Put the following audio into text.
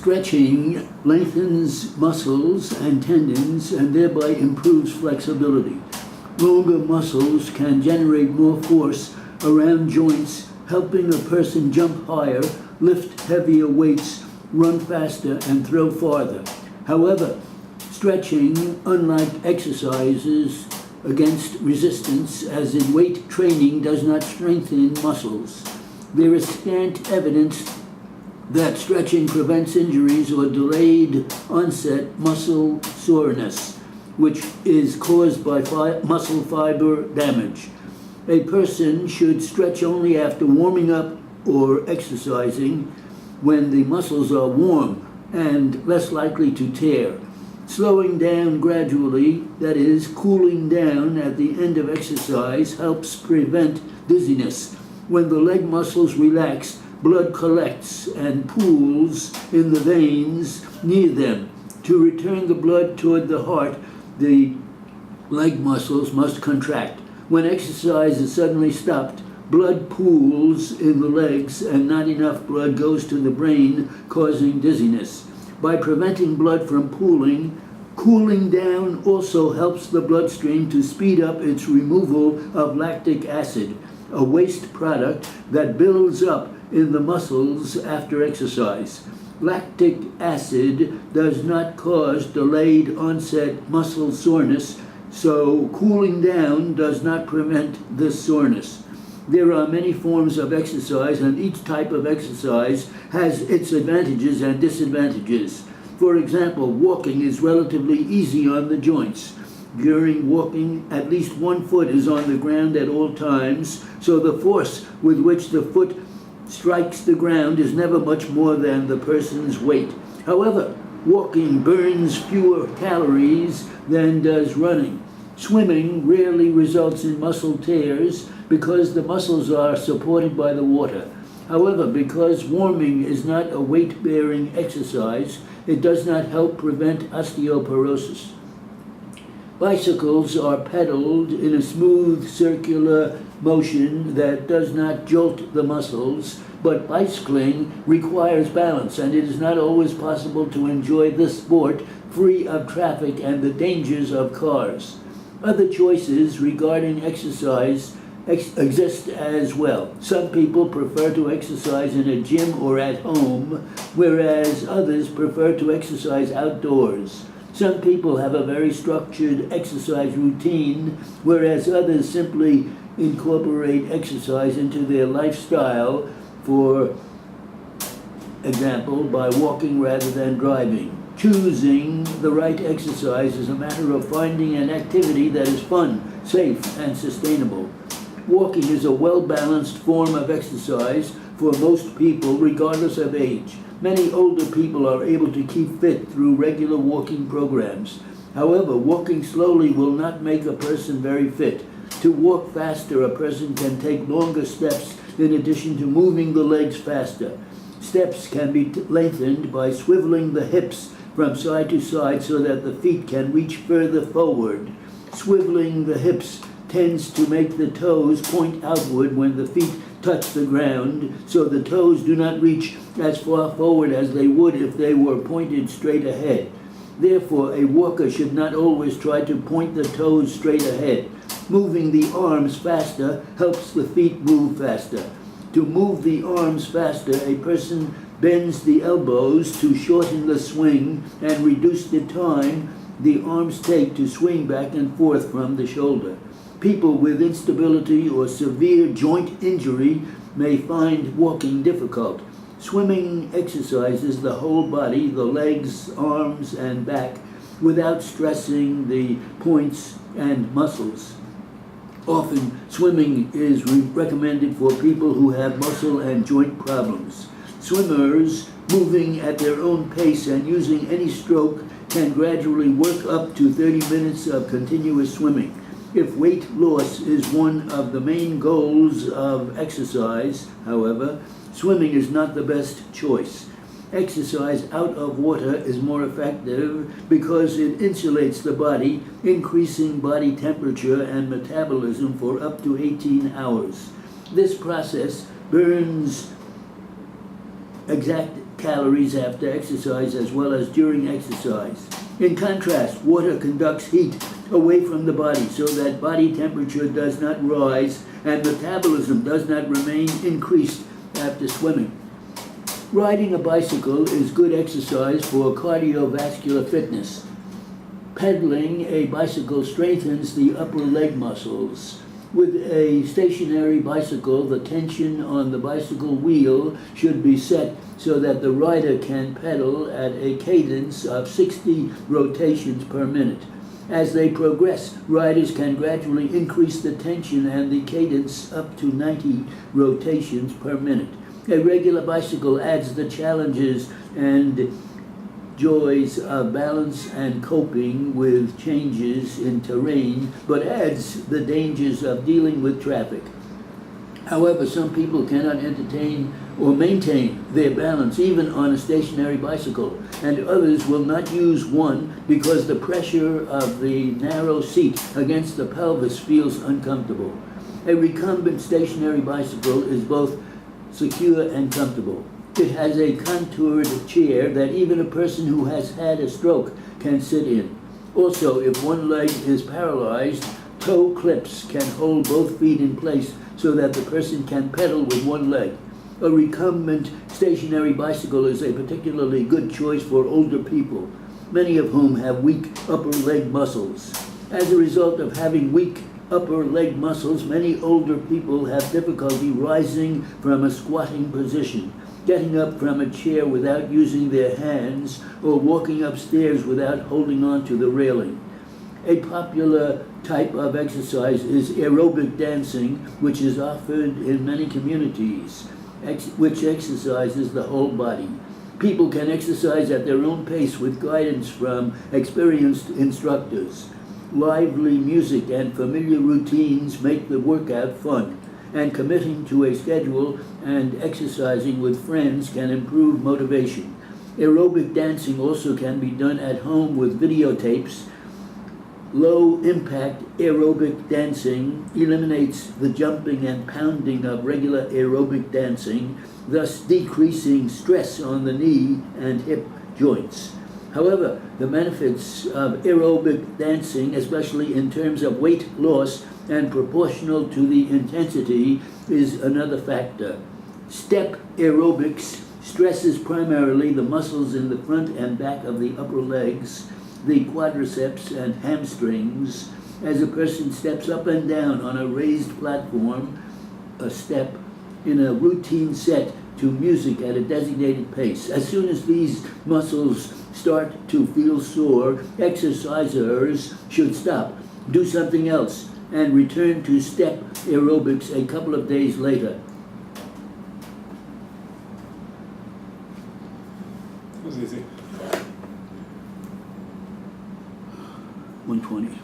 Stretching lengthens muscles and tendons and thereby improves flexibility. Longer muscles can generate more force around joints, helping a person jump higher, lift heavier weights, run faster, and throw farther. However, stretching, unlike exercises against resistance, as in weight training, does not strengthen muscles. There is scant evidence that stretching prevents injuries or delayed onset muscle soreness, which is caused by muscle fiber damage. A person should stretch only after warming up or exercising when the muscles are warm and less likely to tear. Slowing down gradually, that is, cooling down at the end of exercise, helps prevent dizziness. When the leg muscles relax, blood collects and pools in the veins near them. To return the blood toward the heart, the leg muscles must contract. When exercise is suddenly stopped, blood pools in the legs and not enough blood goes to the brain, causing dizziness. By preventing blood from pooling, cooling down also helps the bloodstream to speed up its removal of lactic acid, a waste product that builds up in the muscles after exercise. Lactic acid does not cause delayed onset muscle soreness, so cooling down does not prevent this soreness. There are many forms of exercise, and each type of exercise has its advantages and disadvantages. For example, walking is relatively easy on the joints. During walking, at least one foot is on the ground at all times, so the force with which the foot strikes the ground is never much more than the person's weight. However, walking burns fewer calories than does running. Swimming rarely results in muscle tears because the muscles are supported by the water. However, because warming is not a weight-bearing exercise, it does not help prevent osteoporosis. Bicycles are pedaled in a smooth circular motion that does not jolt the muscles, but bicycling requires balance, and it is not always possible to enjoy this sport free of traffic and the dangers of cars. Other choices regarding exercise exist as well. Some people prefer to exercise in a gym or at home, whereas others prefer to exercise outdoors. Some people have a very structured exercise routine, whereas others simply incorporate exercise into their lifestyle, for example, by walking rather than driving. Choosing the right exercise is a matter of finding an activity that is fun, safe, and sustainable. Walking is a well-balanced form of exercise for most people, regardless of age. Many older people are able to keep fit through regular walking programs. However, walking slowly will not make a person very fit. To walk faster, a person can take longer steps in addition to moving the legs faster. Steps can be lengthened by swiveling the hips from side to side so that the feet can reach further forward. Swiveling the hips tends to make the toes point outward when the feet touch the ground, so the toes do not reach as far forward as they would if they were pointed straight ahead. Therefore, a walker should not always try to point the toes straight ahead. Moving the arms faster helps the feet move faster. To move the arms faster, a person bends the elbows to shorten the swing and reduce the time the arms take to swing back and forth from the shoulder. People with instability or severe joint injury may find walking difficult. Swimming exercises the whole body, the legs, arms, and back, without stressing the points and muscles. Often, swimming is recommended for people who have muscle and joint problems. Swimmers moving at their own pace and using any stroke can gradually work up to 30 minutes of continuous swimming. If weight loss is one of the main goals of exercise, however, swimming is not the best choice. Exercise out of water is more effective because it insulates the body, increasing body temperature and metabolism for up to 18 hours. This process burns calories after exercise as well as during exercise. In contrast, water conducts heat away from the body so that body temperature does not rise and metabolism does not remain increased after swimming. Riding a bicycle is good exercise for cardiovascular fitness. Pedaling a bicycle strengthens the upper leg muscles. With a stationary bicycle, the tension on the bicycle wheel should be set so that the rider can pedal at a cadence of 60 rotations per minute. As they progress, riders can gradually increase the tension and the cadence up to 90 rotations per minute. A regular bicycle adds the challenges and joys of balance and coping with changes in terrain, but adds the dangers of dealing with traffic. However, some people cannot entertain or maintain their balance even on a stationary bicycle, and others will not use one because the pressure of the narrow seat against the pelvis feels uncomfortable. A recumbent stationary bicycle is both secure and comfortable. It has a contoured chair that even a person who has had a stroke can sit in. Also, if one leg is paralyzed, toe clips can hold both feet in place so that the person can pedal with one leg. A recumbent stationary bicycle is a particularly good choice for older people, many of whom have weak upper leg muscles. As a result of having weak upper leg muscles, many older people have difficulty rising from a squatting position, getting up from a chair without using their hands, or walking upstairs without holding on to the railing. A popular type of exercise is aerobic dancing, which is offered in many communities, which exercises the whole body. People can exercise at their own pace with guidance from experienced instructors. Lively music and familiar routines make the workout fun, and committing to a schedule and exercising with friends can improve motivation. Aerobic dancing also can be done at home with videotapes. Low-impact aerobic dancing eliminates the jumping and pounding of regular aerobic dancing, thus decreasing stress on the knee and hip joints. However, the benefits of aerobic dancing, especially in terms of weight loss and proportional to the intensity, is another factor. Step aerobics stresses primarily the muscles in the front and back of the upper legs, the quadriceps and hamstrings. As a person steps up and down on a raised platform, a step in a routine set to music at a designated pace. As soon as these muscles start to feel sore, exercisers should stop, do something else, and return to step aerobics a couple of days later. That was easy. 120.